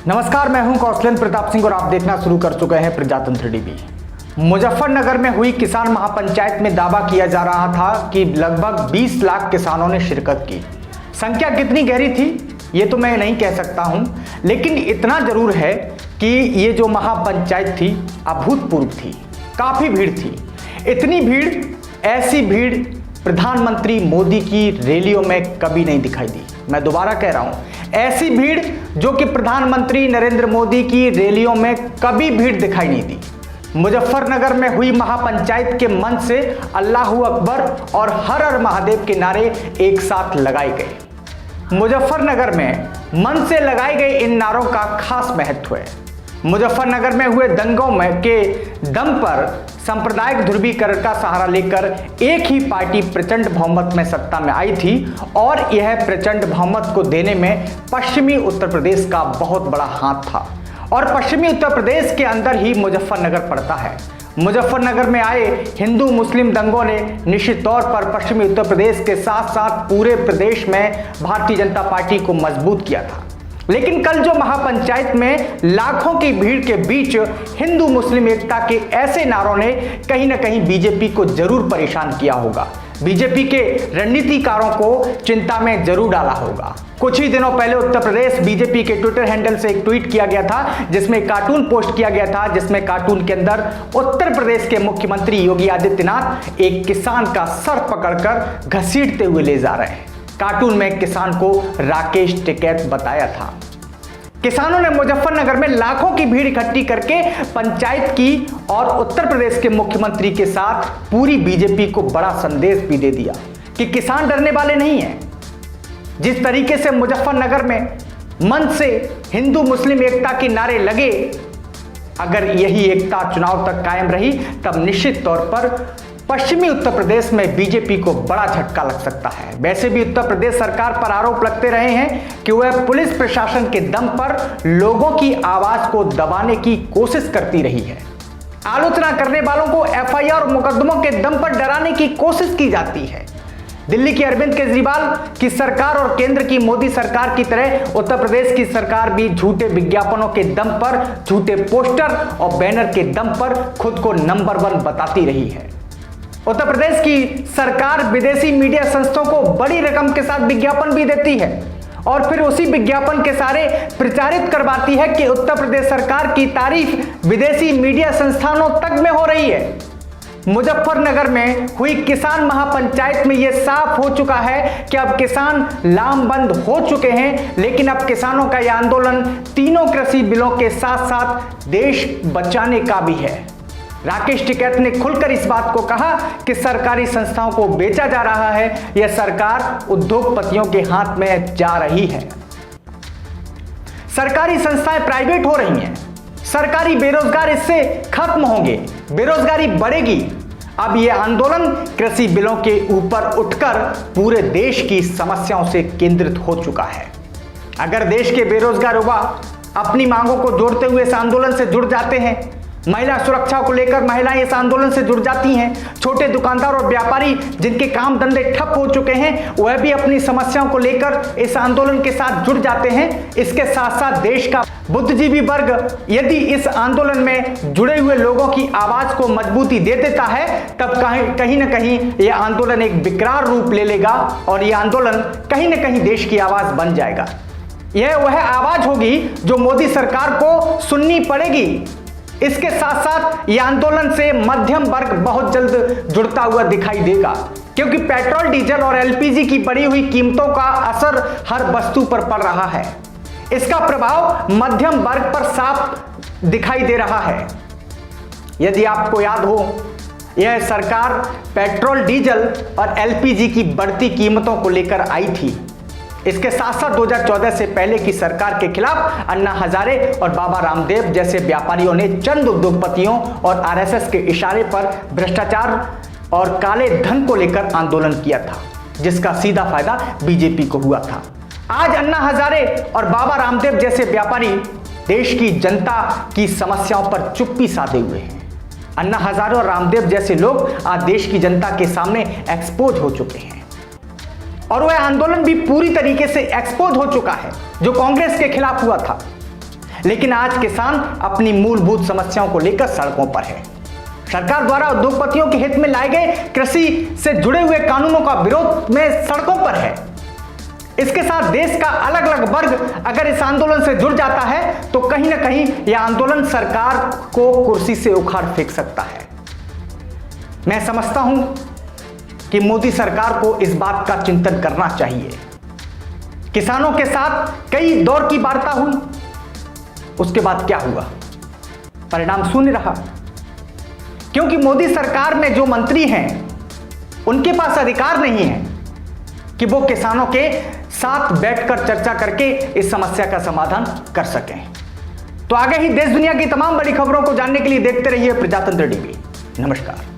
नमस्कार, मैं हूं कौशलेंद्र प्रताप सिंह और आप देखना शुरू कर चुके हैं प्रजातंत्र टीवी। मुजफ्फरनगर में हुई किसान महापंचायत में दावा किया जा रहा था कि लगभग 20 लाख किसानों ने शिरकत की। संख्या कितनी गहरी थी ये तो मैं नहीं कह सकता हूं, लेकिन इतना जरूर है कि ये जो महापंचायत थी अभूतपूर्व थी। काफी भीड़ थी, इतनी भीड़, ऐसी भीड़ प्रधानमंत्री मोदी की रैलियों में कभी नहीं दिखाई दी। मैं दोबारा कह रहा हूं, ऐसी भीड़ जो कि प्रधानमंत्री नरेंद्र मोदी की रैलियों में कभी भीड़ दिखाई नहीं दी। मुजफ्फरनगर में हुई महापंचायत के मंच से अल्लाहू अकबर और हर हर महादेव के नारे एक साथ लगाए गए। मुजफ्फरनगर में मंच से लगाए गए इन नारों का खास महत्व है। मुजफ्फरनगर में हुए दंगों में के दम पर सांप्रदायिक ध्रुवीकरण का सहारा लेकर एक ही पार्टी प्रचंड बहुमत में सत्ता में आई थी और यह प्रचंड बहुमत को देने में पश्चिमी उत्तर प्रदेश का बहुत बड़ा हाथ था। और पश्चिमी उत्तर प्रदेश के अंदर ही मुजफ्फरनगर पड़ता है। मुजफ्फरनगर में आए हिंदू मुस्लिम दंगों ने निश्चित तौर पर पश्चिमी उत्तर प्रदेश के साथ साथ पूरे प्रदेश में भारतीय जनता पार्टी को मजबूत किया था। लेकिन कल जो महापंचायत में लाखों की भीड़ के बीच हिंदू मुस्लिम एकता के ऐसे नारों ने कहीं ना कहीं बीजेपी को जरूर परेशान किया होगा, बीजेपी के रणनीतिकारों को चिंता में जरूर डाला होगा। कुछ ही दिनों पहले उत्तर प्रदेश बीजेपी के ट्विटर हैंडल से एक ट्वीट किया गया था जिसमें कार्टून पोस्ट किया गया था, जिसमें कार्टून के अंदर उत्तर प्रदेश के मुख्यमंत्री योगी आदित्यनाथ एक किसान का सर पकड़कर घसीटते हुए ले जा रहे हैं। कार्टून में किसान को राकेश टिकैत बताया था। किसानों ने मुजफ्फरनगर में लाखों की भीड़ इकट्ठी करके पंचायत की और उत्तर प्रदेश के मुख्यमंत्री के साथ पूरी बीजेपी को बड़ा संदेश भी दे दिया कि किसान डरने वाले नहीं हैं। जिस तरीके से मुजफ्फरनगर में मंच से हिंदू मुस्लिम एकता के नारे लगे, अगर यही एकता चुनाव तक कायम रही तब निश्चित तौर पर पश्चिमी उत्तर प्रदेश में बीजेपी को बड़ा झटका लग सकता है। वैसे भी उत्तर प्रदेश सरकार पर आरोप लगते रहे हैं कि वह पुलिस प्रशासन के दम पर लोगों की आवाज को दबाने की कोशिश करती रही है। आलोचना करने वालों को एफआईआर और मुकदमों के दम पर डराने की कोशिश की जाती है। दिल्ली की अरविंद केजरीवाल की सरकार और केंद्र की मोदी सरकार की तरह उत्तर प्रदेश की सरकार भी झूठे विज्ञापनों के दम पर, झूठे पोस्टर और बैनर के दम पर खुद को नंबर 1 बताती रही है। उत्तर प्रदेश की सरकार विदेशी मीडिया संस्थाओं को बड़ी रकम के साथ विज्ञापन भी देती है और फिर उसी विज्ञापन के सारे प्रचारित करवाती है कि उत्तर प्रदेश सरकार की तारीफ विदेशी मीडिया संस्थानों तक में हो रही है। मुजफ्फरनगर में हुई किसान महापंचायत में यह साफ हो चुका है कि अब किसान लामबंद हो चुके हैं, लेकिन अब किसानों का यह आंदोलन तीनों कृषि बिलों के साथ साथ देश बचाने का भी है। राकेश टिकैत ने खुलकर इस बात को कहा कि सरकारी संस्थाओं को बेचा जा रहा है, यह सरकार उद्योगपतियों के हाथ में जा रही है। सरकारी संस्थाएं प्राइवेट हो रही हैं, सरकारी बेरोजगार इससे खत्म होंगे, बेरोजगारी बढ़ेगी। अब यह आंदोलन कृषि बिलों के ऊपर उठकर पूरे देश की समस्याओं से केंद्रित हो चुका है। अगर देश के बेरोजगार युवा अपनी मांगों को जोड़ते हुए इस आंदोलन से जुड़ जाते हैं, महिला सुरक्षा को लेकर महिलाएं इस आंदोलन से जुड़ जाती हैं, छोटे दुकानदार और व्यापारी जिनके काम धंधे ठप हो चुके हैं वह भी अपनी समस्याओं को लेकर इस आंदोलन के साथ जुड़ जाते हैं। इसके साथ साथ देश का बुद्धिजीवी वर्ग यदि इस आंदोलन में जुड़े हुए लोगों की आवाज को मजबूती दे देता है तब कहीं ना कहीं यह आंदोलन एक विकराल रूप ले लेगा और यह आंदोलन कहीं ना कहीं देश की आवाज बन जाएगा। यह वह आवाज होगी जो मोदी सरकार को सुननी पड़ेगी। इसके साथ साथ यह आंदोलन से मध्यम वर्ग बहुत जल्द जुड़ता हुआ दिखाई देगा, क्योंकि पेट्रोल डीजल और एलपीजी की बढ़ी हुई कीमतों का असर हर वस्तु पर पड़ रहा है। इसका प्रभाव मध्यम वर्ग पर साफ दिखाई दे रहा है। यदि आपको याद हो, यह सरकार पेट्रोल डीजल और एलपीजी की बढ़ती कीमतों को लेकर आई थी। इसके साथ साथ 2014 से पहले की सरकार के खिलाफ अन्ना हजारे और बाबा रामदेव जैसे व्यापारियों ने चंद उद्योगपतियों और आरएसएस के इशारे पर भ्रष्टाचार और काले धन को लेकर आंदोलन किया था, जिसका सीधा फायदा बीजेपी को हुआ था। आज अन्ना हजारे और बाबा रामदेव जैसे व्यापारी देश की जनता की समस्याओं पर चुप्पी साधे हुए हैं। अन्ना हजारे और रामदेव जैसे लोग आज देश की जनता के सामने एक्सपोज हो चुके हैं और वह आंदोलन भी पूरी तरीके से एक्सपोज हो चुका है जो कांग्रेस के खिलाफ हुआ था। लेकिन आज किसान अपनी मूलभूत समस्याओं को लेकर सड़कों पर है। सरकार द्वारा उद्योगपतियों के हित में लाए गए कृषि से जुड़े हुए कानूनों का विरोध में सड़कों पर है। इसके साथ देश का अलग अलग वर्ग अगर इस आंदोलन से जुड़ जाता है तो कहीं ना कहीं यह आंदोलन सरकार को कुर्सी से उखाड़ फेंक सकता है। मैं समझता हूं कि मोदी सरकार को इस बात का चिंतन करना चाहिए। किसानों के साथ कई दौर की वार्ता हुई, उसके बाद क्या हुआ? परिणाम शून्य रहा, क्योंकि मोदी सरकार में जो मंत्री हैं उनके पास अधिकार नहीं है कि वो किसानों के साथ बैठकर चर्चा करके इस समस्या का समाधान कर सकें। तो आगे ही देश दुनिया की तमाम बड़ी खबरों को जानने के लिए देखते रहिए प्रजातंत्र टीवी। नमस्कार।